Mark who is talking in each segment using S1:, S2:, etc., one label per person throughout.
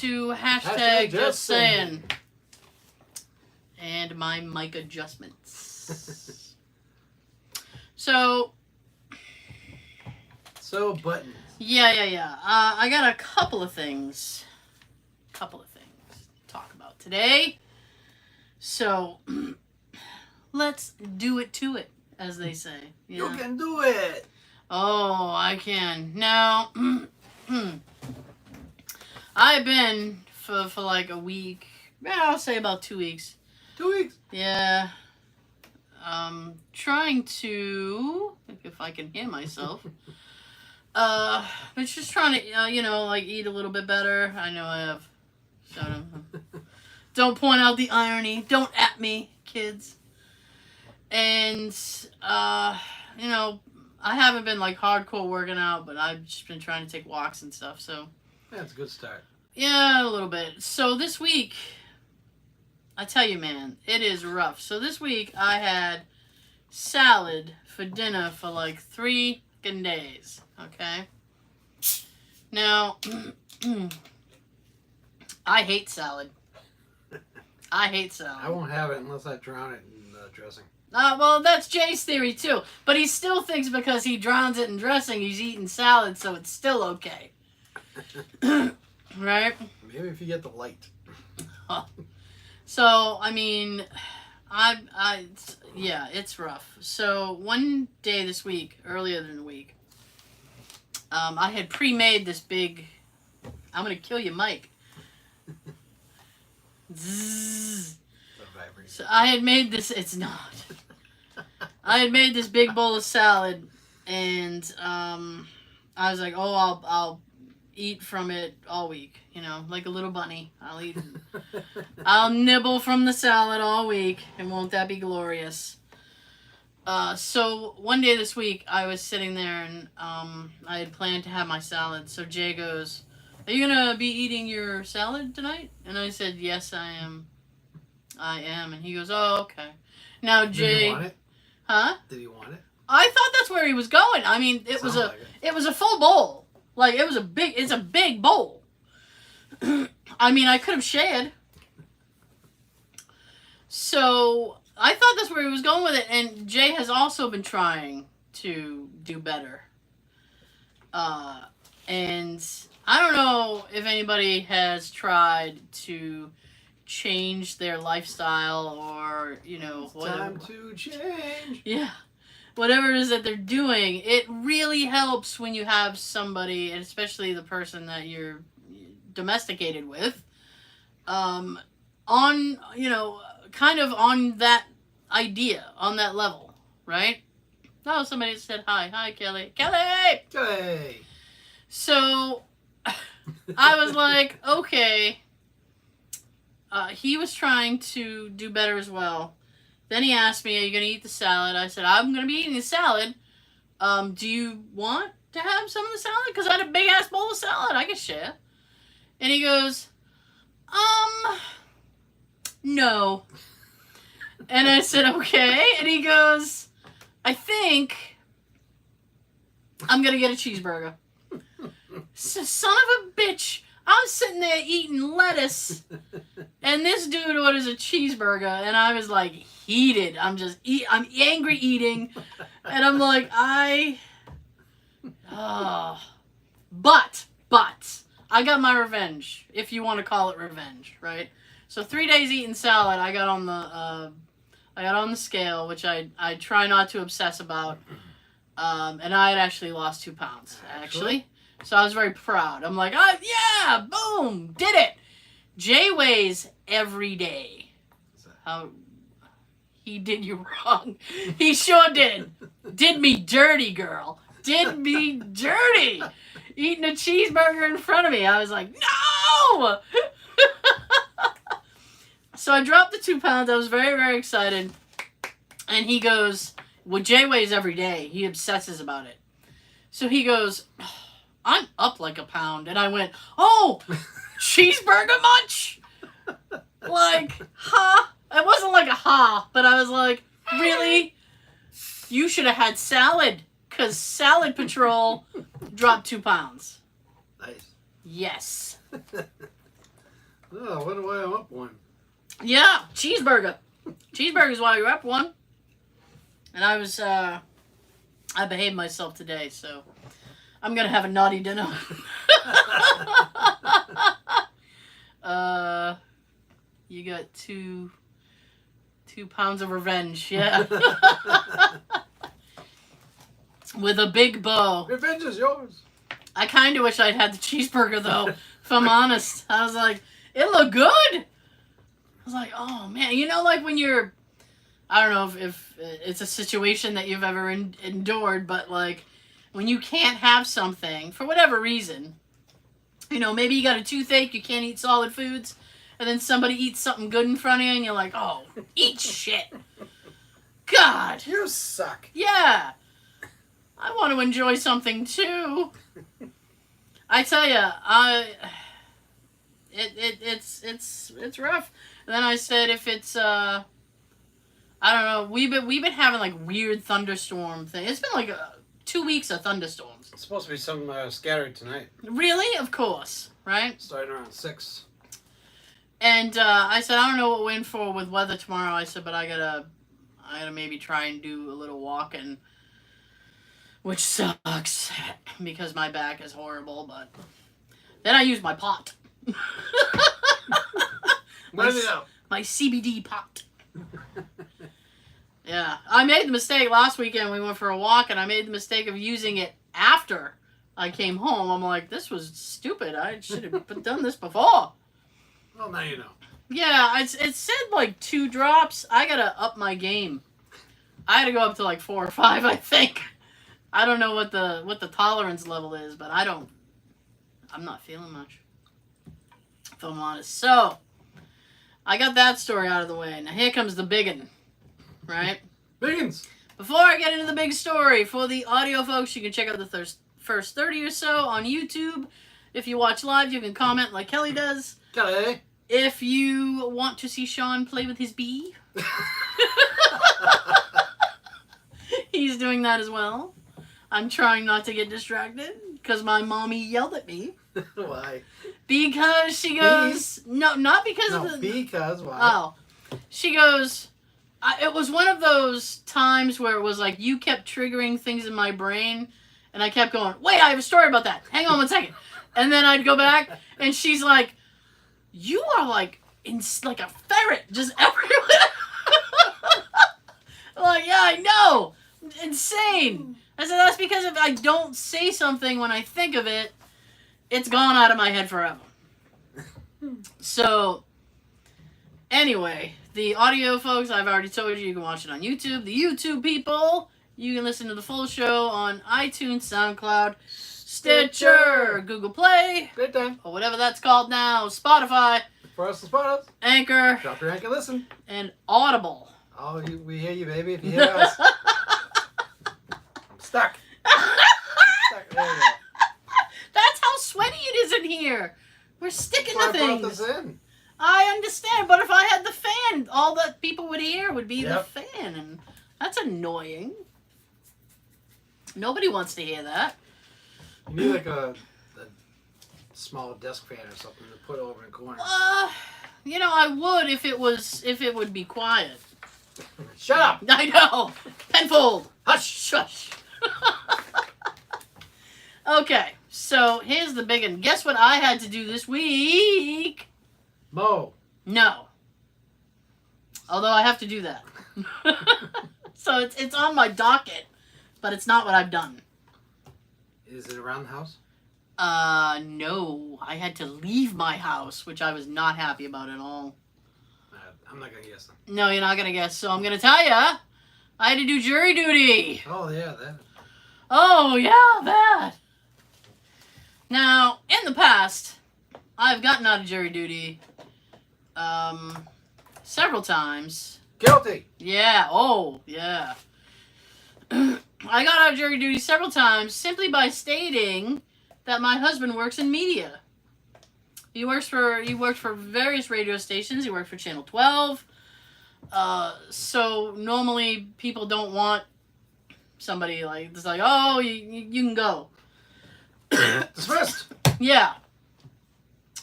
S1: to hashtag just saying. And my mic adjustments. So
S2: buttons.
S1: Yeah. I got a couple of things to talk about today. So let's do it to it, as they say.
S2: You can do it.
S1: Oh, I can. Now, I've been for like a week. I'll say about 2 weeks.
S2: 2 weeks?
S1: Yeah. Trying to, if I can hear myself. But just trying to, like eat a little bit better. I know I have. So don't point out the irony. Don't at me, kids. And, I haven't been like hardcore working out, but I've just been trying to take walks and stuff. So
S2: that's a good start.
S1: Yeah, a little bit. So this week, I tell you, man, it is rough. So this week I had salad for dinner for like 3 days. Okay. Now, I hate salad.
S2: I won't have it unless I drown it in dressing.
S1: Well, that's Jay's theory too. But he still thinks because he drowns it in dressing, he's eating salad, so it's still okay. Right?
S2: Maybe if you get the light.
S1: So, I mean, yeah, it's rough. So, one day this week, earlier in the week, I had pre-made this big, I'm going to kill you, Mike. Zzz. So I had made this, it's not. I had made this big bowl of salad, and I was like, oh, I'll eat from it all week, like a little bunny. I'll nibble from the salad all week, and won't that be glorious? So one day this week, I was sitting there, and I had planned to have my salad. So Jay goes, "Are you gonna be eating your salad tonight?" And I said, "Yes, I am. I am." And he goes, "Oh, okay." Now Jay,
S2: did he want it?
S1: Huh?
S2: Did he want it?
S1: I thought that's where he was going. I mean, it was a full bowl. Like it's a big bowl. I mean, I could have shared. So I thought that's where he was going with it, and Jay has also been trying to do better. And I don't know if anybody has tried to change their lifestyle or, whatever.
S2: Time to change.
S1: Yeah. Whatever it is that they're doing, it really helps when you have somebody, and especially the person that you're domesticated with, on, kind of on that idea, on that level, right? Oh, somebody said hi. Hi, Kelly. Kelly!
S2: Hey!
S1: So, I was like, okay. He was trying to do better as well. Then he asked me, "Are you going to eat the salad?" I said, "I'm going to be eating the salad. Do you want to have some of the salad? Because I had a big-ass bowl of salad. I can share." And he goes, no. And I said, "Okay." And he goes, "I think I'm going to get a cheeseburger." So, son of a bitch. I was sitting there eating lettuce, and this dude orders a cheeseburger, and I was like heated. I'm angry eating, and I'm like, but I got my revenge, if you want to call it revenge, right? So 3 days eating salad, I got on the scale, which I try not to obsess about, and I had actually lost 2 pounds, actually. So I was very proud. I'm like, yeah, boom, did it. Jay weighs every day. How he did you wrong. He sure did. Did me dirty, girl. Did me dirty. Eating a cheeseburger in front of me. I was like, no! So I dropped the 2 pounds. I was very, very excited. And he goes, well, Jay weighs every day. He obsesses about it. So he goes, "I'm up like a pound." And I went, "Oh, cheeseburger munch?" Like, huh? It wasn't like a ha, but I was like, really? You should have had salad, because Salad Patrol dropped 2 pounds.
S2: Nice.
S1: Yes.
S2: Oh, what do I am up one?
S1: Yeah, cheeseburger. Cheeseburger's why you're up one. And I behaved myself today, so I'm gonna have a naughty dinner. You got 2 pounds of revenge, yeah. With a big bow.
S2: Revenge is yours.
S1: I kind of wish I'd had the cheeseburger, though, if I'm honest. I was like, it looked good. I was like, oh, man. You know, like when you're, I don't know if it's a situation that you've ever endured, but like when you can't have something for whatever reason, you know, maybe you got a toothache, you can't eat solid foods, and then somebody eats something good in front of you, and you're like, oh, eat shit. God.
S2: You suck.
S1: Yeah. I want to enjoy something too. I tell you, it's rough. And then I said, if it's I don't know, we've been having like weird thunderstorm thing. It's been like 2 weeks of thunderstorms.
S2: It's supposed to be some scattered tonight.
S1: Really? Of course, right?
S2: Starting around 6.
S1: And I said, I don't know what we're in for with weather tomorrow. I said, but I gotta maybe try and do a little walking. Which sucks, because my back is horrible, but then I use my pot. My CBD pot. Yeah, I made the mistake last weekend. We went for a walk, and I made the mistake of using it after I came home. I'm like, this was stupid. I should have done this before.
S2: Well, now you know.
S1: Yeah, it said like 2 drops. I gotta up my game. I had to go up to like 4 or 5, I think. I don't know what the tolerance level is, but I'm not feeling much, if I'm honest. So, I got that story out of the way. Now here comes the biggin, right?
S2: Biggins!
S1: Before I get into the big story, for the audio folks, you can check out the first 30 or so on YouTube. If you watch live, you can comment like Kelly does.
S2: Kelly!
S1: If you want to see Sean play with his bee, he's doing that as well. I'm trying not to get distracted because my mommy yelled at me.
S2: Why?
S1: Because she goes, no, not because of the...
S2: because why?
S1: Oh. She goes, it was one of those times where it was like you kept triggering things in my brain and I kept going, wait, I have a story about that. Hang on 1 second. And then I'd go back and she's like, you are like like a ferret just everywhere. I'm like, yeah, I know. Insane. I said, that's because if I don't say something when I think of it, it's gone out of my head forever. So, anyway, the audio folks, I've already told you can watch it on YouTube. The YouTube people, you can listen to the full show on iTunes, SoundCloud, Stitcher, Google Play,
S2: Great time.
S1: or whatever that's called now, Spotify,
S2: For us to spot us.
S1: Anchor,
S2: Drop your anchor, listen.
S1: and Audible.
S2: Oh, we hear you, baby. If you hear us. Stuck. Stuck. There you go.
S1: That's how sweaty it is in here. We're sticking to
S2: That's why I brought
S1: things.
S2: this in.
S1: I understand, but if I had the fan, all that people would hear would be the
S2: Yep.
S1: fan, and that's annoying. Nobody wants to hear that.
S2: You need like a small desk fan or something to put over in the corner.
S1: You know, I would if it would be quiet.
S2: Shut up!
S1: I know. Penfold.
S2: Hush!
S1: Shush. Okay, so here's the big one. Guess what I had to do this week?
S2: Mo.
S1: No. Although I have to do that. So it's on my docket, but it's not what I've done.
S2: Is it around the house?
S1: No. I had to leave my house, which I was not happy about at all.
S2: I'm not gonna guess them.
S1: No, you're not gonna guess, so I'm gonna tell ya. I had to do jury duty.
S2: Oh yeah, that.
S1: Oh, yeah, that. Now, in the past, I've gotten out of jury duty several times.
S2: Guilty.
S1: Yeah, oh, yeah. I got out of jury duty several times simply by stating that my husband works in media. He worked for various radio stations. He worked for Channel 12. So normally people don't want somebody like it's like, oh, you can go.
S2: Dismissed.
S1: Yeah.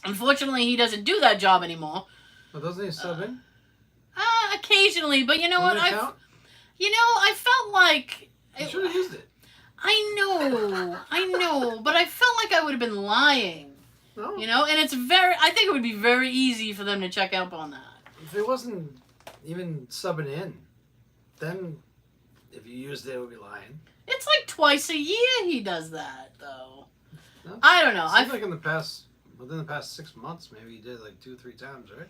S1: Unfortunately, he doesn't do that job anymore.
S2: Well, doesn't he sub in?
S1: Occasionally, but you know what?
S2: Doesn't it count?
S1: I felt like
S2: You should have used it.
S1: I know, but I felt like I would have been lying.
S2: No.
S1: And I think it would be very easy for them to check up on that.
S2: If it wasn't even subbing in, then if you used it, it would be lying.
S1: It's like twice a year he does that, though.
S2: No?
S1: I don't know.
S2: It seems like within the past 6 months, maybe he did it like 2 or 3 times, right?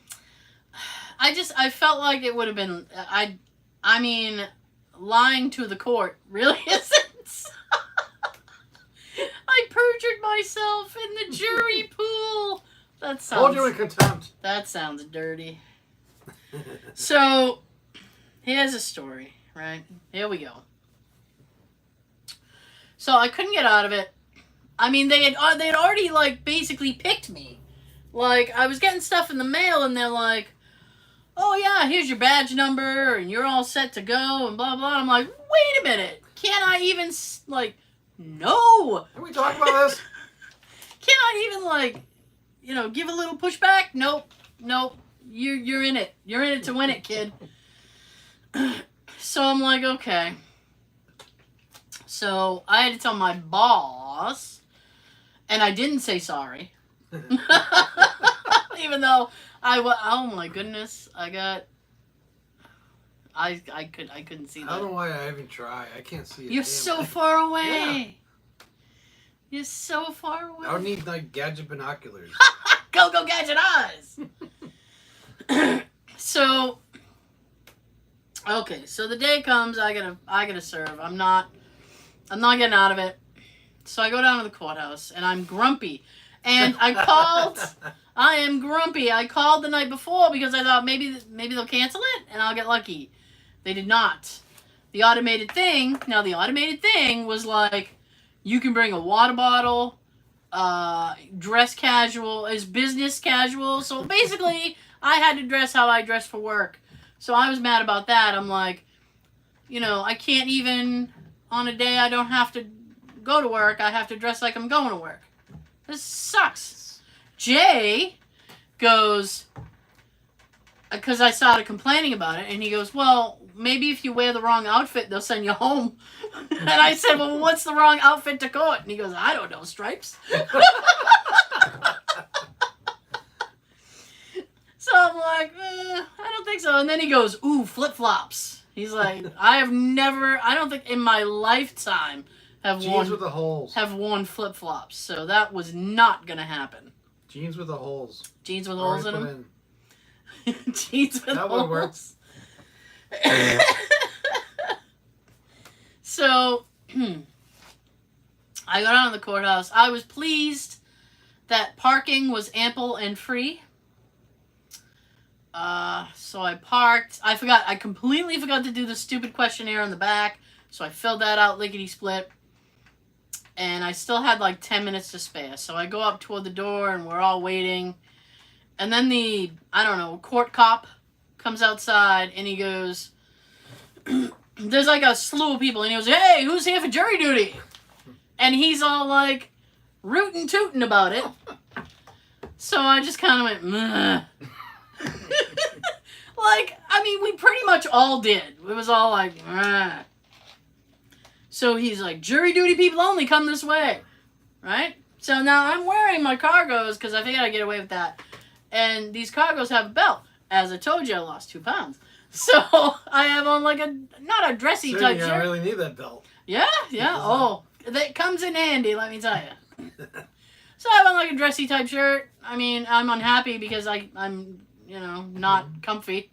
S1: I felt like it would have been, I mean, lying to the court really isn't. I perjured myself in the jury pool.
S2: Hold you in contempt.
S1: That sounds dirty. So, here's a story, right? Here we go. So I couldn't get out of it. I mean, they had already like basically picked me. Like I was getting stuff in the mail, and they're like, "Oh yeah, here's your badge number, and you're all set to go," and blah blah. I'm like, "Wait a minute, can't I even no?
S2: Can we talk about this?
S1: Can't I even give a little pushback? Nope. You're in it. You're in it to win it, kid." So I'm like, okay. So I had to tell my boss, and I didn't say sorry. Even though oh my goodness, I couldn't see that.
S2: I don't know why I even try. I can't see it.
S1: You're so far away. Yeah. You're so far away.
S2: I would need like gadget binoculars.
S1: Go gadget eyes. So okay, so the day comes, I gotta serve. I'm not getting out of it. So I go down to the courthouse, and I'm grumpy. And I am grumpy. I called the night before because I thought maybe they'll cancel it and I'll get lucky. They did not. The automated thing was like, you can bring a water bottle, dress casual, is business casual. So basically, I had to dress how I dress for work. So I was mad about that. I'm like, I can't even, on a day I don't have to go to work, I have to dress like I'm going to work. This sucks. Jay goes, because I started complaining about it, and he goes, well, maybe if you wear the wrong outfit, they'll send you home. And I said, well, what's the wrong outfit to court? And he goes, I don't know, stripes. So I'm like, I don't think so. And then he goes, ooh, flip-flops. He's like, I don't think in my lifetime
S2: Jeans with the holes.
S1: have worn flip-flops. So that was not going to happen.
S2: Jeans with the holes.
S1: Jeans with holes in them? Jeans with
S2: that
S1: holes.
S2: Would work.
S1: So, I got out of the courthouse. I was pleased that parking was ample and free. So I parked. I completely forgot to do the stupid questionnaire in the back. So I filled that out lickety-split. And I still had like 10 minutes to spare. So I go up toward the door, and we're all waiting. And then the, court cop comes outside, and he goes, there's like a slew of people, and he goes, hey, who's here for jury duty? And he's all like rootin' tootin' about it. So I just kind of went, meh. We pretty much all did. It was all like, meh. So he's like, jury duty people only, come this way. Right? So now I'm wearing my cargos because I figured I'd get away with that. And these cargos have a belt. As I told you, I lost 2 pounds. So I have on like not a dressy type shirt.
S2: I really need that belt.
S1: Yeah. Oh, that comes in handy, let me tell you. So I have on like a dressy type shirt. I mean, I'm unhappy because I'm not comfy.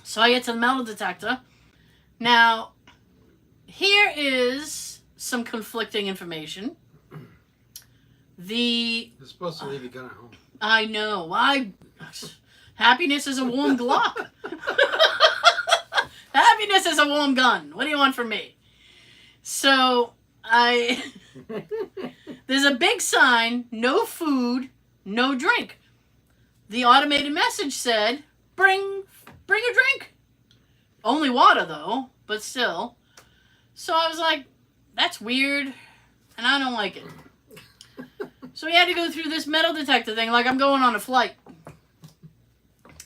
S1: So I get to the metal detector. Now, here is some conflicting information.
S2: You're supposed to leave your gun at home.
S1: I know. Happiness is a warm Glock. Happiness is a warm gun. What do you want from me? So, there's a big sign, no food, no drink. The automated message said, bring a drink. Only water, though, but still. So I was like, that's weird, and I don't like it. So we had to go through this metal detector thing like I'm going on a flight.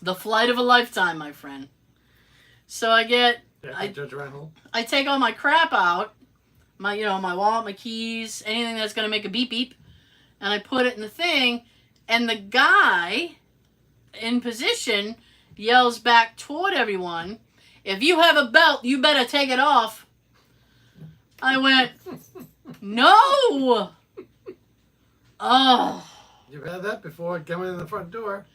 S1: The flight of a lifetime, my friend. So I get...
S2: Judge Reinhold.
S1: I take all my crap out. My wallet, my keys, anything that's going to make a beep beep. And I put it in the thing. And the guy in position yells back toward everyone, "If you have a belt, you better take it off." I went, "No!" Oh.
S2: You've had that before coming in the front door.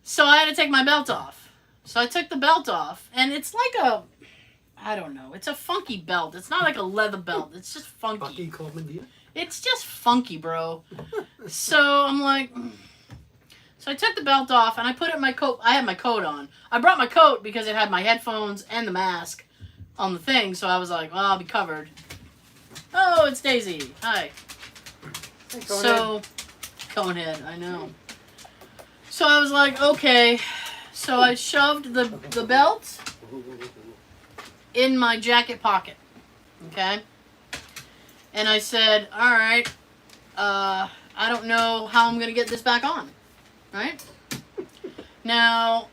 S1: So I had to take my belt off. So I took the belt off. And it's like I don't know. It's a funky belt. It's not like a leather belt. It's just funky.
S2: Bucky Coleman deal?
S1: It's just funky, bro. So I'm like... So I took the belt off and I put it in my coat. I had my coat on. I brought my coat because it had my headphones and the mask on the thing. So I was like, well, I'll be covered. Oh, it's Daisy. Hi.
S2: Hey,
S1: Conehead, I know. So I was like, okay. So I shoved the belt in my jacket pocket. Okay? And I said, all right, I don't know how I'm going to get this back on. Right? Now,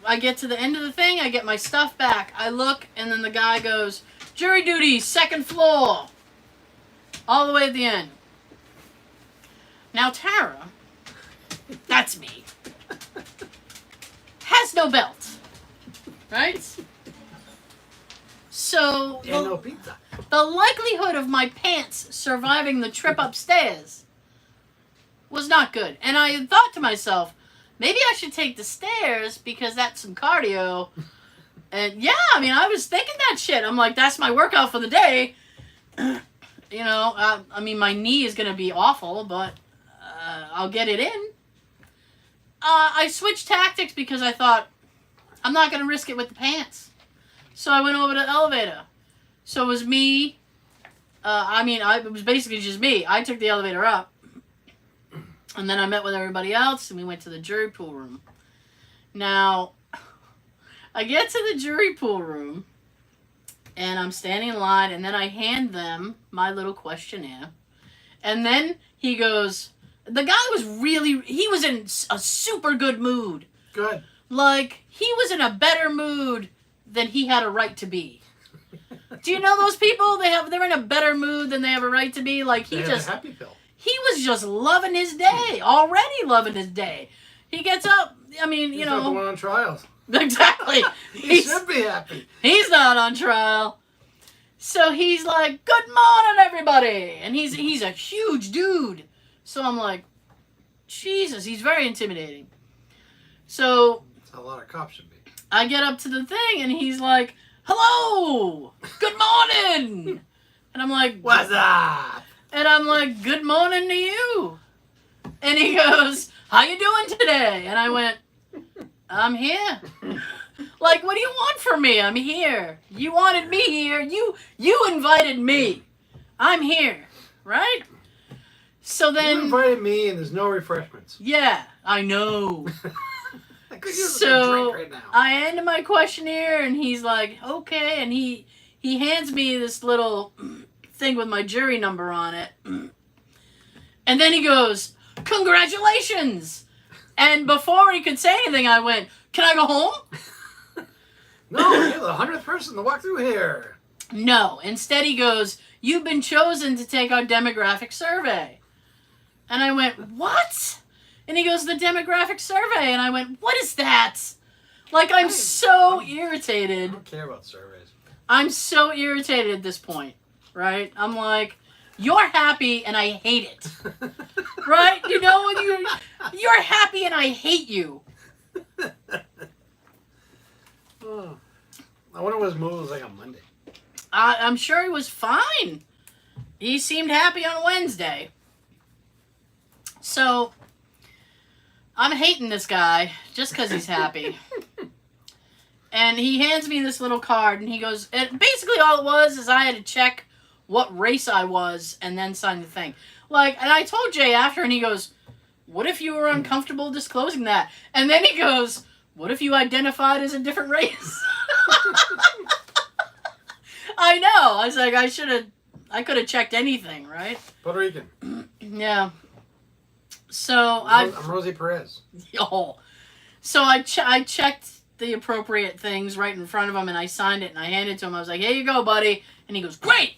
S1: I get to the end of the thing, I get my stuff back. I look, and then the guy goes, "Jury duty, second floor." All the way at the end. Now, Tara, that's me, has no belt. Right? So,
S2: And no pizza.
S1: the likelihood of my pants surviving the trip upstairs was not good. And I thought to myself, maybe I should take the stairs because that's some cardio. And yeah, I mean, I was thinking that shit. I'm like, that's my workout for the day. I mean, my knee is going to be awful, but I'll get it in. I switched tactics because I thought, I'm not going to risk it with the pants. So I went over to the elevator. So it was me. It was basically just me. I took the elevator up. And then I met with everybody else, and we went to the jury pool room. Now, I get to the jury pool room, and I'm standing in line, and then I hand them my little questionnaire. And then he goes, the guy he was in a super good mood.
S2: Good.
S1: Like, he was in a better mood than he had a right to be. Do you know those people? They're in a better mood than they have a right to be. Like,
S2: They have a happy pill.
S1: He was just loving his day. Already loving his day. He gets up. I mean,
S2: He's not the one on trial.
S1: Exactly.
S2: He should be happy.
S1: He's not on trial. So he's like, "Good morning, everybody." And he's a huge dude. So I'm like, Jesus, he's very intimidating. So
S2: That's how a lot of cops should be.
S1: I get up to the thing, and he's like, "Hello. Good morning." And I'm like,
S2: "What's up?"
S1: And I'm like, "Good morning to you." And he goes, "How you doing today?" And I went, "I'm here." Like, what do you want from me? I'm here. You wanted me here. You invited me. I'm here. Right? So then...
S2: You invited me and there's no refreshments.
S1: Yeah, I know.
S2: I could use a drink right now.
S1: I handed my questionnaire, and he's like, okay. And he hands me this little thing with my jury number on it. And then he goes, "Congratulations." And before he could say anything, I went, "Can I go home?"
S2: No, you're the 100th person to walk through here.
S1: No. Instead, he goes, "You've been chosen to take our demographic survey." And I went, "What?" And he goes, "The demographic survey." And I went, "What is that?" Like, I'm so irritated.
S2: I don't care about surveys.
S1: I'm so irritated at this point, right? I'm like, you're happy and I hate it. Right? You know, when you're happy and I hate you.
S2: Oh. I wonder what his mood was like on Monday.
S1: I'm sure he was fine. He seemed happy on Wednesday. So, I'm hating this guy just because he's happy. And he hands me this little card, and he goes, basically all it was is I had to check what race I was and then sign the thing. Like, and I told Jay after, and he goes, "What if you were uncomfortable disclosing that?" And then he goes, "What if you identified as a different race?" I know. I was like, I could have checked anything, right?
S2: Puerto Rican.
S1: Yeah. So
S2: I'm Rosie Perez.
S1: Oh. So I checked the appropriate things right in front of him, and I signed it, and I handed it to him. I was like, here you go, buddy. And he goes, great.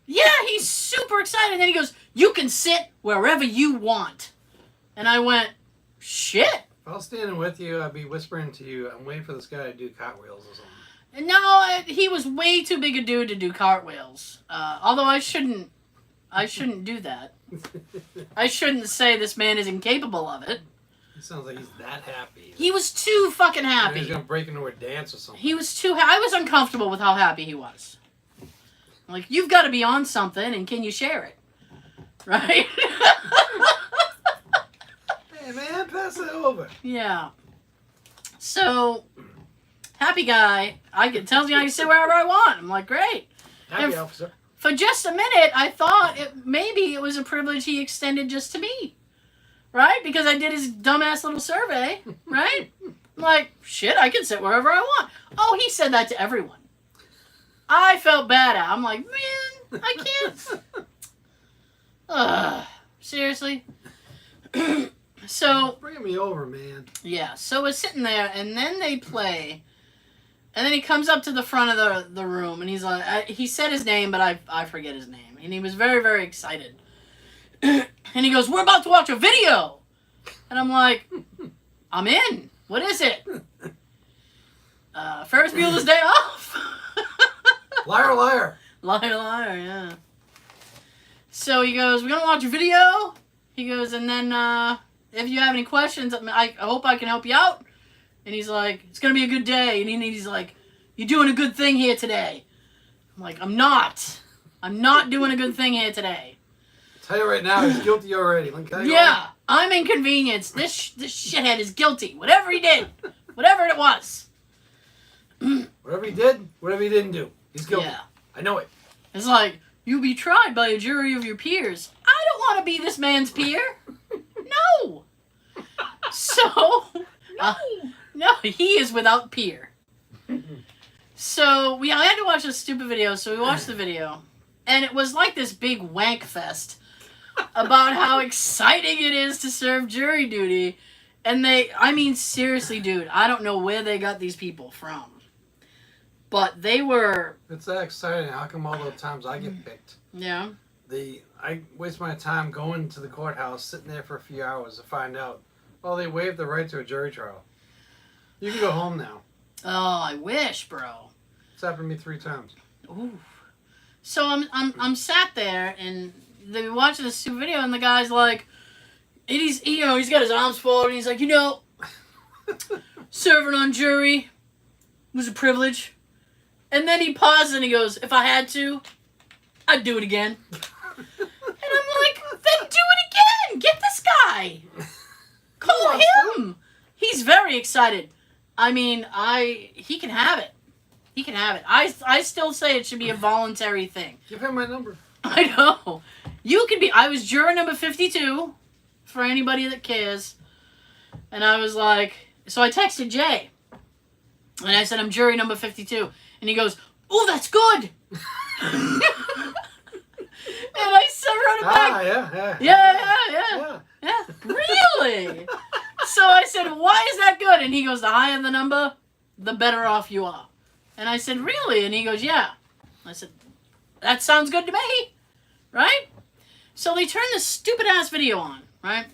S1: Yeah, he's super excited. And then he goes, you can sit wherever you want. And I went, shit.
S2: If I was standing with you, I'd be whispering to you, I'm waiting for this guy to do cartwheels or something.
S1: No, he was way too big a dude to do cartwheels. Although I shouldn't do that. I shouldn't say this man is incapable of it.
S2: It sounds like he's that happy.
S1: He was too fucking happy.
S2: He's gonna break into a dance or something.
S1: He was too. I was uncomfortable with how happy he was. Like, you've got to be on something, and can you share it? Right?
S2: Hey man, pass it over.
S1: Yeah. So, happy guy. Tells me I can sit wherever I want. I'm like, great.
S2: Happy officer.
S1: For just a minute, I thought maybe it was a privilege he extended just to me. Right? Because I did his dumbass little survey. Right? I'm like, shit, I can sit wherever I want. Oh, he said that to everyone. I felt bad. I'm like, man, I can't. Seriously? So.
S2: Bring me over, man.
S1: Yeah, so we're sitting there, and then they play. And then he comes up to the front of the room, and he's like, he said his name, but I forget his name. And he was very, very excited. And he goes, we're about to watch a video. And I'm like, I'm in. What is it? Ferris Bueller's Day Off.
S2: Liar, liar.
S1: Liar, liar, yeah. So he goes, we're going to watch a video. He goes, and then if you have any questions, I hope I can help you out. And he's like, it's going to be a good day. And he's like, you're doing a good thing here today. I'm like, I'm not. I'm not doing a good thing here today.
S2: I'll tell you right now, he's guilty already.
S1: Yeah, I'm inconvenienced. This shithead is guilty. Whatever he did. Whatever it was.
S2: Whatever he did, whatever he didn't do. He's guilty. Yeah. I know it.
S1: It's like, you'll be tried by a jury of your peers. I don't want to be this man's peer. No. So, no, he is without peer. So, I had to watch a stupid video, so we watched the video. And it was like this big wank fest about how exciting it is to serve jury duty. And seriously, dude, I don't know where they got these people from. But they were...
S2: It's that exciting. How come all the times I get picked?
S1: Yeah.
S2: I waste my time going to the courthouse, sitting there for a few hours to find out, oh, they waived the right to a jury trial. You can go home now.
S1: Oh, I wish, bro.
S2: It's happened to me 3 times.
S1: Ooh. So I'm sat there, and they're watching this stupid video, and the guy's like, and he's got his arms folded, and he's like, serving on jury was a privilege. And then he pauses and he goes, if I had to, I'd do it again. And I'm like, then do it again. Get this guy. Call him. He's very excited. I mean, he can have it. He can have it. I still say it should be a voluntary thing.
S2: Give him my number.
S1: I know. I was juror number 52, for anybody that cares. And I was like, so I texted Jay. And I said, I'm jury number 52. And he goes, oh, that's good. And I wrote it back. Yeah. Really? So I said, why is that good? And he goes, the higher the number, the better off you are. And I said, really? And he goes, yeah. I said, that sounds good to me. Right? So they turned this stupid-ass video on, right?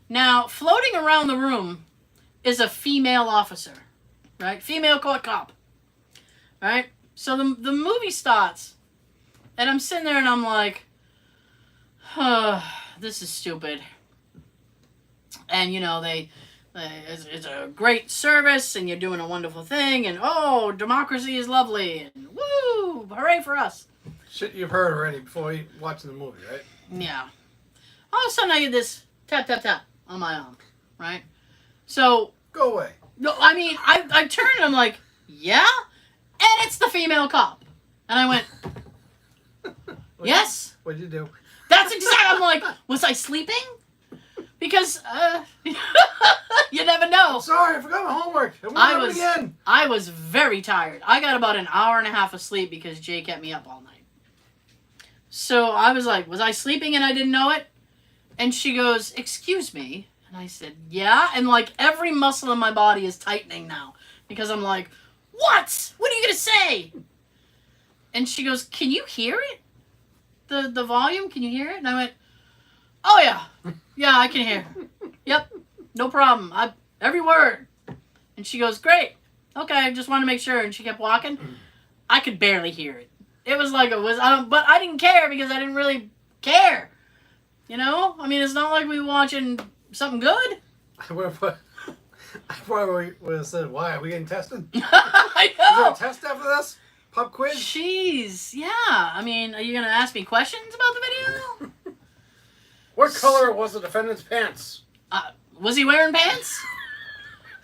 S1: Now, floating around the room is a female officer, right? Female court cop. Right? So the movie starts, and I'm sitting there and I'm like, this is stupid. And, it's a great service, and you're doing a wonderful thing, and, oh, democracy is lovely, and woo, hooray for us.
S2: Shit you've heard already before watching the movie, right?
S1: Yeah. All of a sudden I get this tap, tap, tap on my arm, right? So.
S2: Go away.
S1: No, I mean, I turn and I'm like, yeah? And it's the female cop. And I went, yes?
S2: What'd you do?
S1: That's exactly, I'm like, was I sleeping? Because, you never know.
S2: Sorry, I forgot my homework.
S1: I was very tired. I got about an hour and a half of sleep because Jay kept me up all night. So I was like, was I sleeping and I didn't know it? And she goes, "Excuse me." And I said, "Yeah." And like every muscle in my body is tightening now because I'm like, "What? What are you going to say?" And she goes, "Can you hear it? The volume, can you hear it?" And I went, "Oh yeah. Yeah, I can hear. Yep. No problem. Every word." And she goes, "Great. Okay, just want to make sure." And she kept walking. I could barely hear it. It was like but I didn't care because I didn't really care. You know? I mean, it's not like we were watching something good.
S2: I probably would have said, "Why? Are we getting tested?
S1: I
S2: Is there
S1: know.
S2: a test after this? Pub quiz?"
S1: Jeez. Yeah. I mean, are you going to ask me questions about the video?
S2: What color was the defendant's pants?
S1: Was he wearing pants?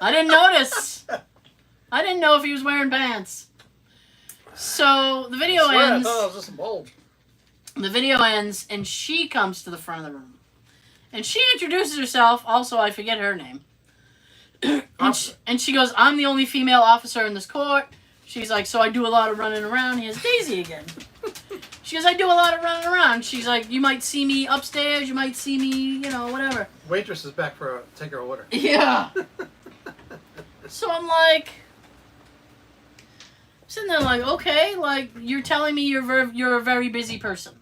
S1: I didn't notice. I didn't know if he was wearing pants. So the video ends.
S2: I thought it was just a bulge.
S1: The video ends, and she comes to the front of the room. And she introduces herself. Also, I forget her name. and she goes, "I'm the only female officer in this court." She's like, "So I do a lot of running around." Here's Daisy again. She goes, "I do a lot of running around." She's like, "You might see me upstairs. You might see me, whatever."
S2: Waitress is back take her order.
S1: Yeah. So I'm like, sitting there like, okay, like you're telling me you're a very busy person,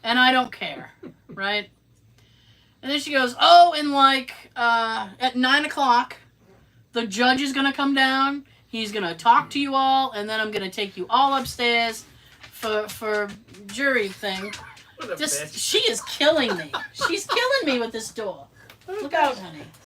S1: and I don't care, right? And then she goes, "Oh, and like at 9:00, the judge is gonna come down. He's gonna talk to you all, and then I'm gonna take you all upstairs for jury thing."
S2: What a bitch.
S1: She is killing me. She's killing me with this door. Look out, honey.